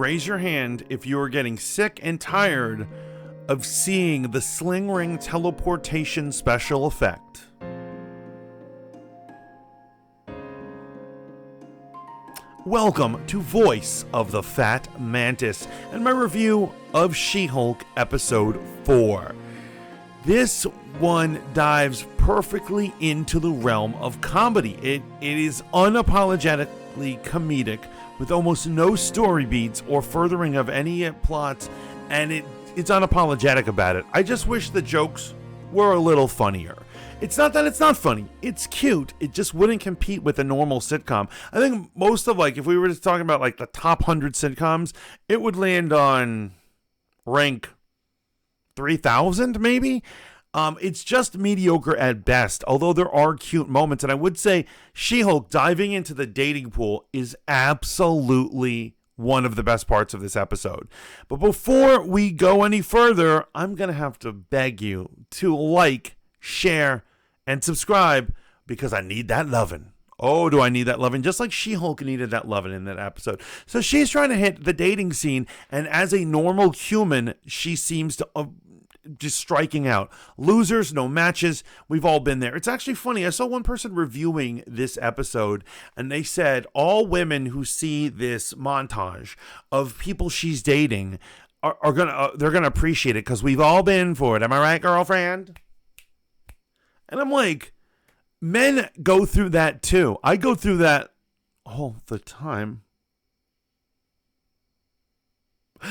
raise your hand if you are getting sick and tired of seeing the sling ring teleportation special effect. Welcome to Voice of the Fat Mantis and my review of She-Hulk Episode 4. This one dives perfectly into the realm of comedy. It is unapologetically comedic with almost no story beats or furthering of any plots, and it's unapologetic about it. I just wish the jokes were a little funnier. It's not that it's not funny. It's cute. It just wouldn't compete with a normal sitcom. I think most of, if we were just talking about, the top 100 sitcoms, it would land on rank 3,000, maybe? It's just mediocre at best, although there are cute moments. And I would say She-Hulk diving into the dating pool is absolutely one of the best parts of this episode. But before we go any further, I'm going to have to beg you to like, share, and subscribe because I need that lovin'. Oh, do I need that lovin'? Just like She-Hulk needed that lovin' in that episode. So she's trying to hit the dating scene, and as a normal human, she seems to just striking out. Losers, no matches. We've all been there. It's actually funny. I saw one person reviewing this episode, and they said all women who see this montage of people she's dating they're gonna appreciate it because we've all been for it. Am I right, girlfriend? And I'm like, men go through that too. I go through that all the time.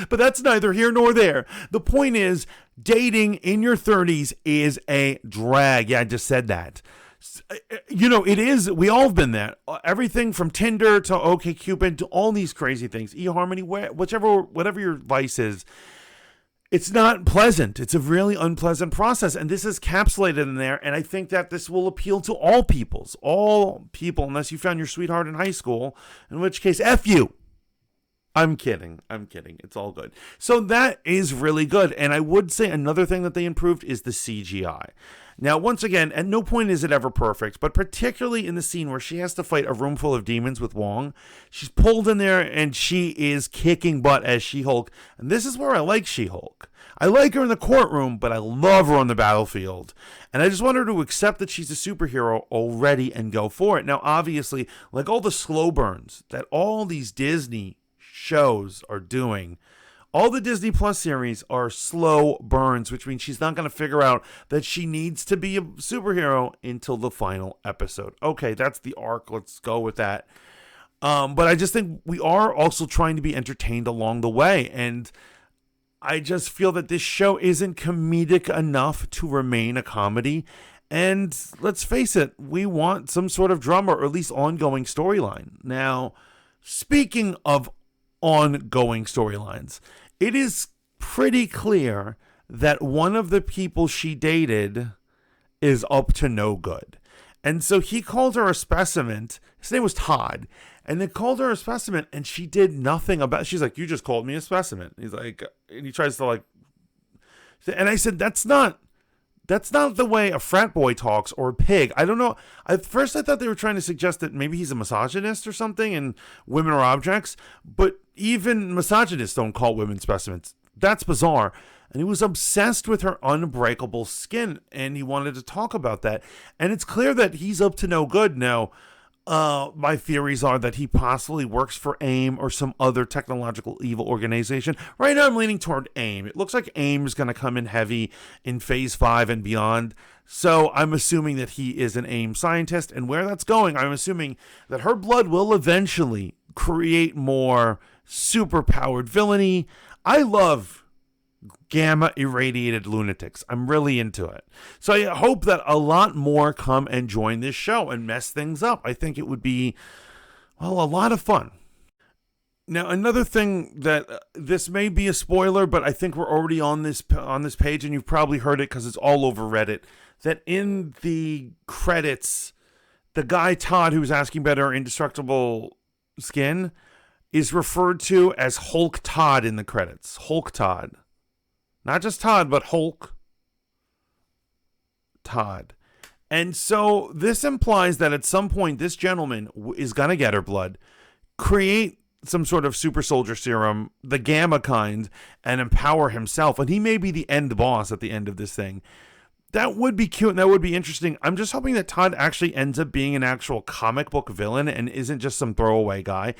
But that's neither here nor there. The point is, dating in your 30s is a drag. Yeah, I just said that. It is. We all have been there. Everything from Tinder to OkCupid to all these crazy things. eHarmony, whatever your vice is. It's not pleasant. It's a really unpleasant process. And this is capsulated in there. And I think that this will appeal to all people, unless you found your sweetheart in high school, in which case, F you. I'm kidding. It's all good. So that is really good. And I would say another thing that they improved is the CGI. Now, once again, at no point is it ever perfect, but particularly in the scene where she has to fight a room full of demons with Wong, she's pulled in there and she is kicking butt as She-Hulk. And this is where I like She-Hulk. I like her in the courtroom, but I love her on the battlefield. And I just want her to accept that she's a superhero already and go for it. Now, obviously, like all the slow burns that all these Disney shows are doing, all the Disney Plus series are slow burns, which means she's not going to figure out that she needs to be a superhero until the final episode. Okay, that's the arc. Let's go with that. But I just think we are also trying to be entertained along the way. And I just feel that this show isn't comedic enough to remain a comedy. And let's face it, we want some sort of drama or at least ongoing storyline. Now, speaking of ongoing storylines, it is pretty clear that one of the people she dated is up to no good. And so he called her a specimen. His name was Todd. And they called her a specimen and she did nothing about it. She's like, you just called me a specimen. He's like, and he tries to and I said, that's not the way a frat boy talks or a pig. I don't know. At first I thought they were trying to suggest that maybe he's a misogynist or something and women are objects, but even misogynists don't call women specimens. That's bizarre. And he was obsessed with her unbreakable skin and he wanted to talk about that. And it's clear that he's up to no good now. My theories are that he possibly works for AIM or some other technological evil organization. Right now I'm leaning toward AIM. It looks like AIM is going to come in heavy in Phase 5 and beyond. So I'm assuming that he is an AIM scientist. And where that's going, I'm assuming that her blood will eventually create more super-powered villainy. I love gamma irradiated lunatics. I'm really into it. So I hope that a lot more come and join this show and mess things up. I think it would be, a lot of fun. Now, another thing that this may be a spoiler, but I think we're already on this page and you've probably heard it because it's all over Reddit, that in the credits, the guy Todd who's asking about her indestructible skin is referred to as Hulk Todd in the credits. Hulk Todd. Not just Todd, but Hulk Todd. And so this implies that at some point this gentleman is going to get her blood, create some sort of super soldier serum, the gamma kind, and empower himself. And he may be the end boss at the end of this thing. That would be cute and that would be interesting. I'm just hoping that Todd actually ends up being an actual comic book villain and isn't just some throwaway guy.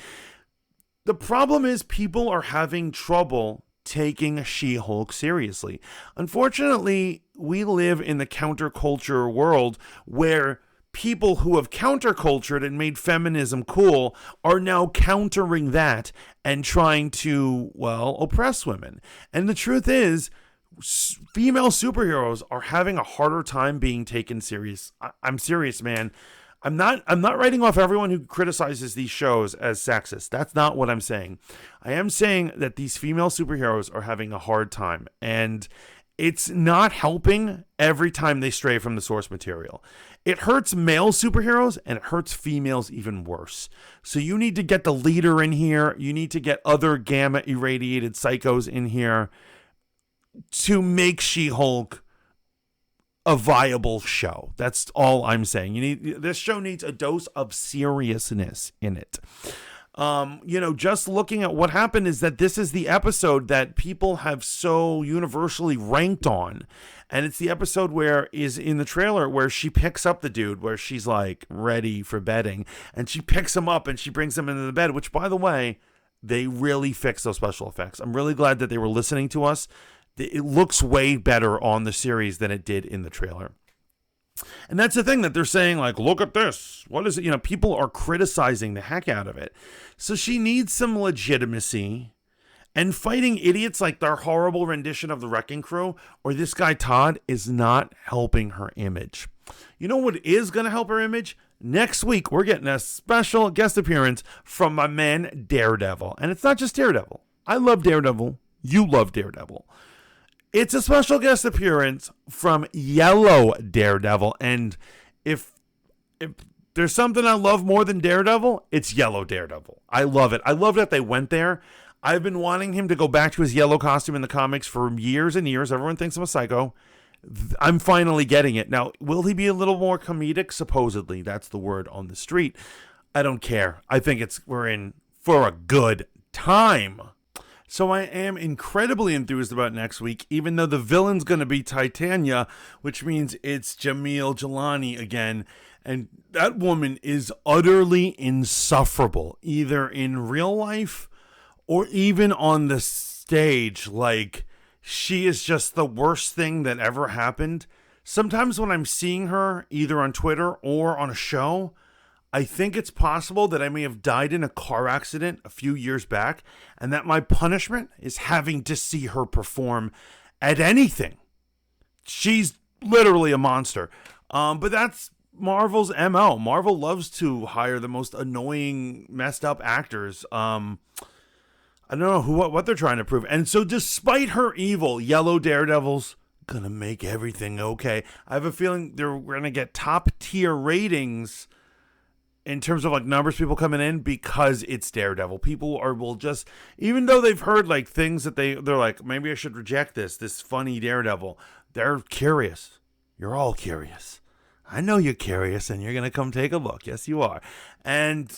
The problem is people are having trouble taking She-Hulk seriously. Unfortunately, we live in the counterculture world where people who have countercultured and made feminism cool are now countering that and trying to, well, oppress women. And the truth is, female superheroes are having a harder time being taken serious. I'm serious, man. I'm not writing off everyone who criticizes these shows as sexist. That's not what I'm saying. I am saying that these female superheroes are having a hard time, and it's not helping every time they stray from the source material. It hurts male superheroes, and it hurts females even worse. So you need to get the leader in here. You need to get other gamma irradiated psychos in here to make She-Hulk a viable show. That's all I'm saying. This show needs a dose of seriousness in it. Just looking at what happened is that this is the episode that people have so universally ranked on. And it's the episode where is in the trailer where she picks up the dude, where she's like ready for bedding, and she picks him up and she brings him into the bed, which, by the way, they really fixed those special effects. I'm really glad that they were listening to us. It looks way better on the series than it did in the trailer. And that's the thing that they're saying, like, look at this. What is it? People are criticizing the heck out of it. So she needs some legitimacy. And fighting idiots like their horrible rendition of the Wrecking Crew or this guy Todd is not helping her image. You know what is going to help her image? Next week, we're getting a special guest appearance from my man Daredevil. And it's not just Daredevil. I love Daredevil. You love Daredevil. It's a special guest appearance from Yellow Daredevil. And if there's something I love more than Daredevil, it's Yellow Daredevil. I love it. I love that they went there. I've been wanting him to go back to his yellow costume in the comics for years and years. Everyone thinks I'm a psycho. I'm finally getting it. Now, will he be a little more comedic? Supposedly. That's the word on the street. I don't care. I think we're in for a good time. So I am incredibly enthused about next week, even though the villain's going to be Titania, which means it's Jamil Jalani again. And that woman is utterly insufferable, either in real life or even on the stage. Like, she is just the worst thing that ever happened. Sometimes when I'm seeing her, either on Twitter or on a show, I think it's possible that I may have died in a car accident a few years back, and that my punishment is having to see her perform at anything. She's literally a monster. But that's Marvel's MO. Marvel loves to hire the most annoying, messed up actors. I don't know what they're trying to prove. And so despite her evil, Yellow Daredevil's gonna make everything okay. I have a feeling we're gonna get top tier ratings in terms of like numbers, people coming in, because it's Daredevil. People will just, even though they've heard like things that they're like, maybe I should reject this funny Daredevil. They're curious. You're all curious. I know you're curious and you're going to come take a look. Yes, you are. And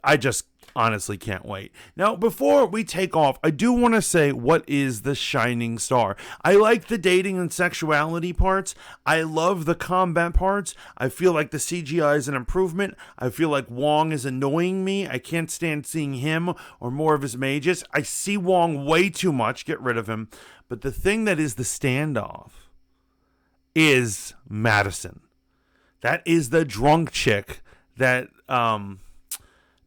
I just honestly can't wait. Now, before we take off, I do want to say, what is the shining star? I like the dating and sexuality parts. I love the combat parts. I feel like the CGI is an improvement. I feel like Wong is annoying me. I can't stand seeing him or more of his mages. I see Wong way too much. Get rid of him. But the thing that is the standoff is Madisynn. That is the drunk chick that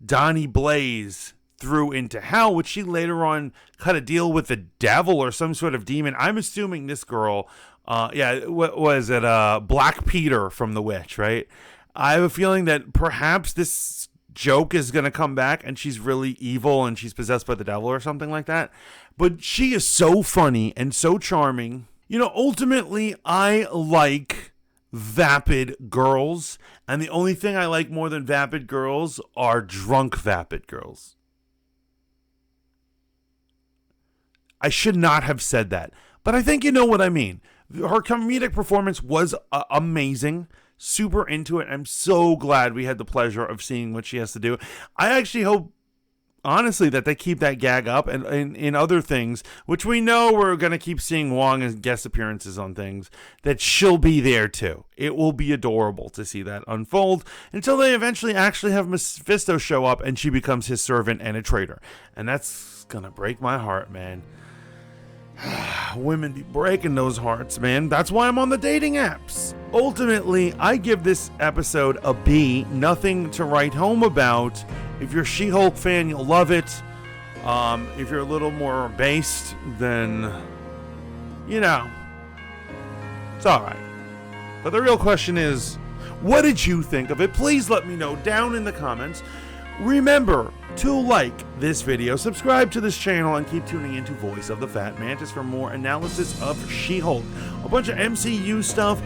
Donnie Blaze threw into hell, which she later on cut a deal with the devil or some sort of demon. I'm assuming this girl, what was it? Black Peter from The Witch, right? I have a feeling that perhaps this joke is going to come back and she's really evil and she's possessed by the devil or something like that. But she is so funny and so charming. Ultimately, I like vapid girls, and the only thing I like more than vapid girls are drunk vapid girls. I should not have said that, but I think you know what I mean. Her comedic performance was amazing. Super into it. I'm so glad we had the pleasure of seeing what she has to do. I actually hope honestly, that they keep that gag up, and in other things, which we know we're going to keep seeing Wong as guest appearances on things, that she'll be there too. It will be adorable to see that unfold until they eventually actually have Mephisto show up and she becomes his servant and a traitor. And that's going to break my heart, man. Women be breaking those hearts, man. That's why I'm on the dating apps. Ultimately, I give this episode a B. Nothing to write home about. If you're a She-Hulk fan, you'll love it. If you're a little more based, then, you know, it's alright. But the real question is, what did you think of it? Please let me know down in the comments. Remember to like this video, subscribe to this channel, and keep tuning into Voice of the Fat Mantis for more analysis of She-Hulk. A bunch of MCU stuff,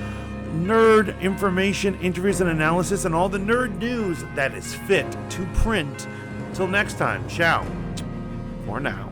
nerd information, interviews and analysis, and all the nerd news that is fit to print. Till next time, ciao for now.